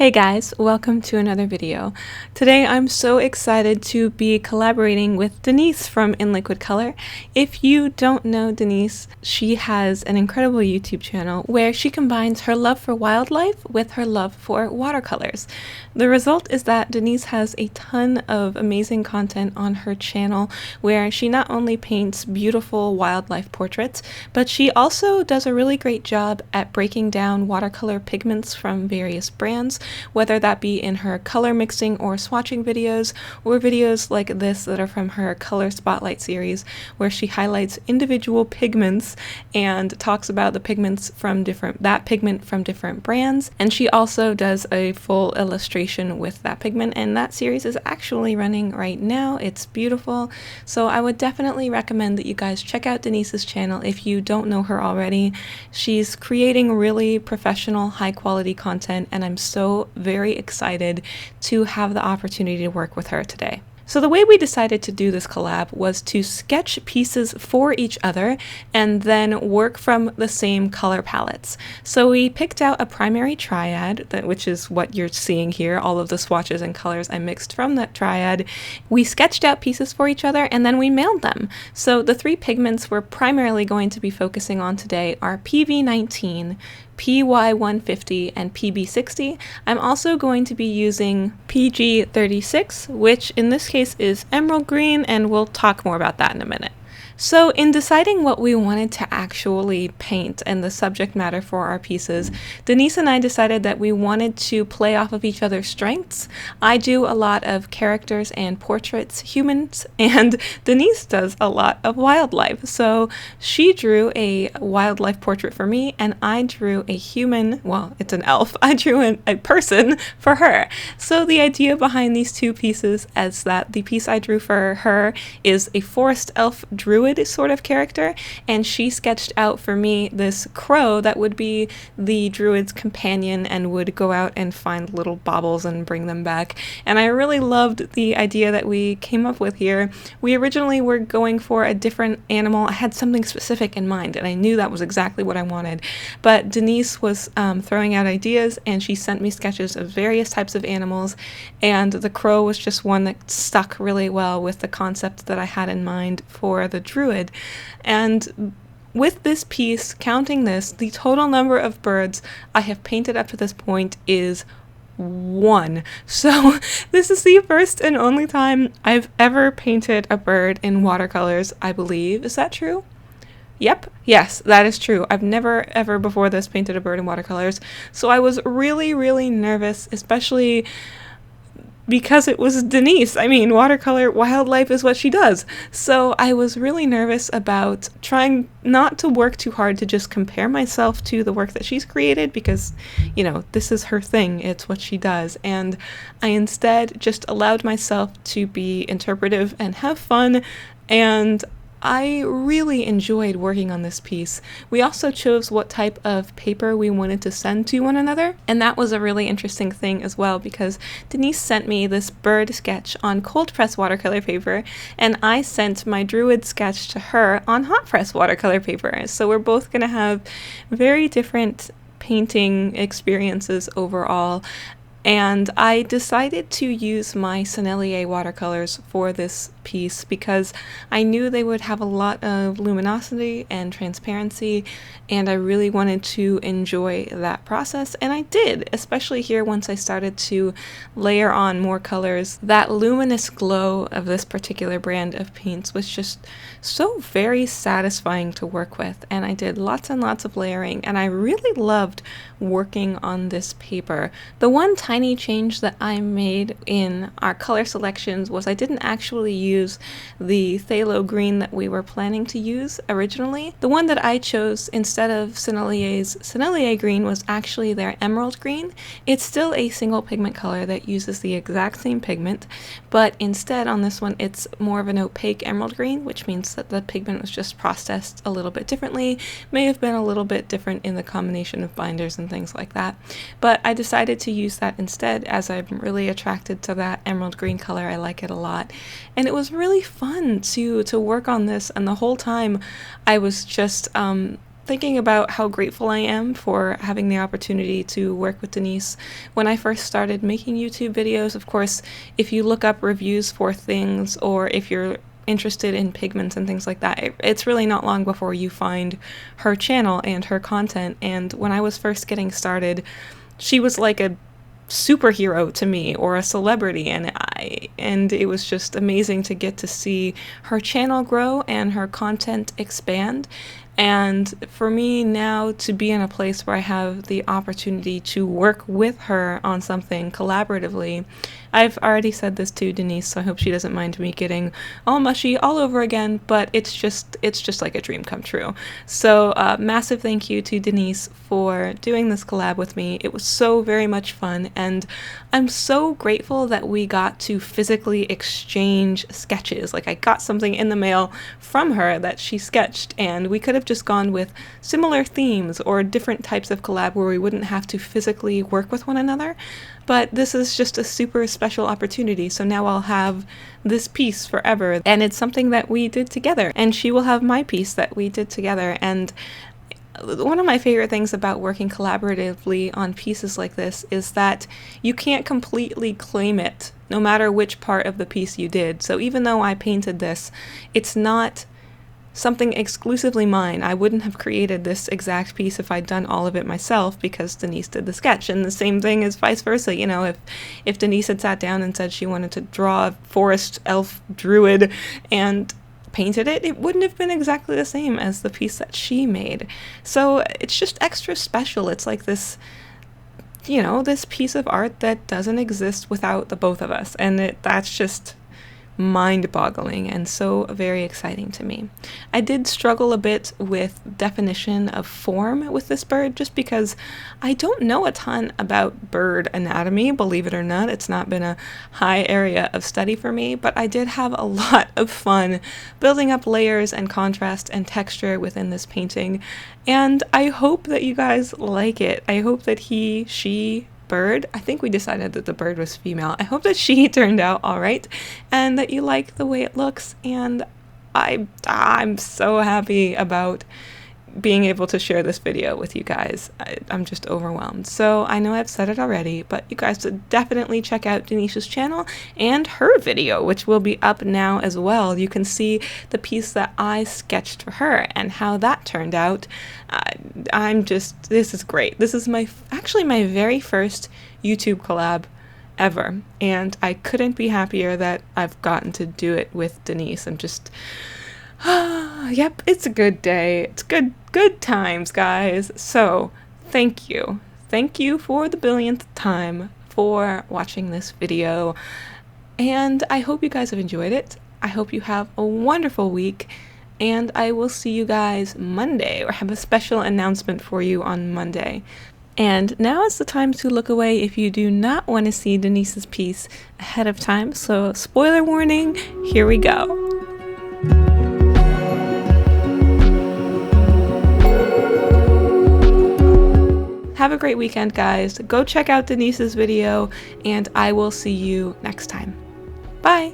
Hey guys, welcome to another video. Today I'm so excited to be collaborating with Denise from InLiquidColor. If you don't know Denise, she has an incredible YouTube channel where she combines her love for wildlife with her love for watercolors. The result is that Denise has a ton of amazing content on her channel where she not only paints beautiful wildlife portraits, but she also does a really great job at breaking down watercolor pigments from various brands, whether that be in her color mixing or swatching videos, or videos like this that are from her color spotlight series, where she highlights individual pigments and talks about the pigments from that pigment from different brands. And she also does a full illustration with that pigment, and that series is actually running right now. It's beautiful. So I would definitely recommend that you guys check out Denise's channel if you don't know her already. She's creating really professional, high quality content, and I'm so very excited to have the opportunity to work with her today. So the way we decided to do this collab was to sketch pieces for each other and then work from the same color palettes. So we picked out a primary triad, which is what you're seeing here, all of the swatches and colors I mixed from that triad. We sketched out pieces for each other and then we mailed them. So the three pigments we're primarily going to be focusing on today are PV19, PY150, and PB60. I'm also going to be using PG36, which in this case is emerald green, and we'll talk more about that in a minute. So in deciding what we wanted to actually paint and the subject matter for our pieces, Denise and I decided that we wanted to play off of each other's strengths. I do a lot of characters and portraits, humans, and Denise does a lot of wildlife. So she drew a wildlife portrait for me, and I drew a human, well, it's an elf. I drew a person for her. So the idea behind these two pieces is that the piece I drew for her is a forest elf druid sort of character, and she sketched out for me this crow that would be the druid's companion and would go out and find little baubles and bring them back. And I really loved the idea that we came up with here. We originally were going for a different animal. I had something specific in mind, and I knew that was exactly what I wanted. But Denise was throwing out ideas, and she sent me sketches of various types of animals, and the crow was just one that stuck really well with the concept that I had in mind for the druid. And with this piece, counting this, the total number of birds I have painted up to this point is 1. So this is the first and only time I've ever painted a bird in watercolors, I believe. Is that true? Yep. Yes, that is true. I've never ever before this painted a bird in watercolors. So I was really, really nervous, especially because it was Denise. I mean, watercolor wildlife is what she does. So I was really nervous about trying not to work too hard to just compare myself to the work that she's created, because, you know, this is her thing. It's what she does. And I instead just allowed myself to be interpretive and have fun, and I really enjoyed working on this piece. We also chose what type of paper we wanted to send to one another, and that was a really interesting thing as well, because Denise sent me this bird sketch on cold press watercolor paper, and I sent my druid sketch to her on hot press watercolor paper. So we're both going to have very different painting experiences overall. And I decided to use my Sennelier watercolors for this piece because I knew they would have a lot of luminosity and transparency, and I really wanted to enjoy that process, and I did, especially here once I started to layer on more colors. That luminous glow of this particular brand of paints was just so very satisfying to work with, and I did lots and lots of layering, and I really loved working on this paper. The one tiny change that I made in our color selections was I didn't actually use the phthalo green that we were planning to use originally. The one that I chose instead of Sennelier's Sennelier green was actually their emerald green. It's still a single pigment color that uses the exact same pigment, but instead on this one it's more of an opaque emerald green, which means that the pigment was just processed a little bit differently, may have been a little bit different in the combination of binders and things like that. But I decided to use that instead, as I'm really attracted to that emerald green color. I like it a lot, and it was really fun to work on this, and the whole time I was just thinking about how grateful I am for having the opportunity to work with Denise. When I first started making YouTube videos, of course, if you look up reviews for things, or if you're interested in pigments and things like that, it's really not long before you find her channel and her content. And when I was first getting started, she was like a superhero to me, or a celebrity, and it was just amazing to get to see her channel grow and her content expand. And for me now to be in a place where I have the opportunity to work with her on something collaboratively, I've already said this to Denise, so I hope she doesn't mind me getting all mushy all over again, but it's just like a dream come true. So massive thank you to Denise for doing this collab with me. It was so very much fun, and I'm so grateful that we got to physically exchange sketches. Like, I got something in the mail from her that she sketched, and we could have just gone with similar themes or different types of collab where we wouldn't have to physically work with one another. But this is just a super special opportunity, so now I'll have this piece forever, and it's something that we did together, and she will have my piece that we did together. And one of my favorite things about working collaboratively on pieces like this is that you can't completely claim it, no matter which part of the piece you did. So even though I painted this, it's not something exclusively mine. I wouldn't have created this exact piece if I'd done all of it myself, because Denise did the sketch. And the same thing is vice versa. You know, if Denise had sat down and said she wanted to draw a forest elf druid and painted it, it wouldn't have been exactly the same as the piece that she made. So it's just extra special. It's like this, you know, this piece of art that doesn't exist without the both of us, and that's just mind-boggling and so very exciting to me. I did struggle a bit with definition of form with this bird, just because I don't know a ton about bird anatomy, believe it or not. It's not been a high area of study for me, but I did have a lot of fun building up layers and contrast and texture within this painting, and I hope that you guys like it. I hope that she bird, I think we decided that the bird was female. I hope that she turned out all right, and that you like the way it looks. And I'm so happy about being able to share this video with you guys. I'm just overwhelmed. So I know I've said it already, but you guys should definitely check out Denise's channel and her video, which will be up now as well. You can see the piece that I sketched for her and how that turned out. This is great. This is actually my very first YouTube collab ever, and I couldn't be happier that I've gotten to do it with Denise. I'm just yep, it's a good day. It's good times, guys. So thank you for the billionth time for watching this video, and I hope you guys have enjoyed it. I hope you have a wonderful week, and I will see you guys Monday, or have a special announcement for you on Monday. And now is the time to look away if you do not want to see Denise's piece ahead of time. So spoiler warning, here we go. Have a great weekend, guys. Go check out Denise's video, and I will see you next time. Bye!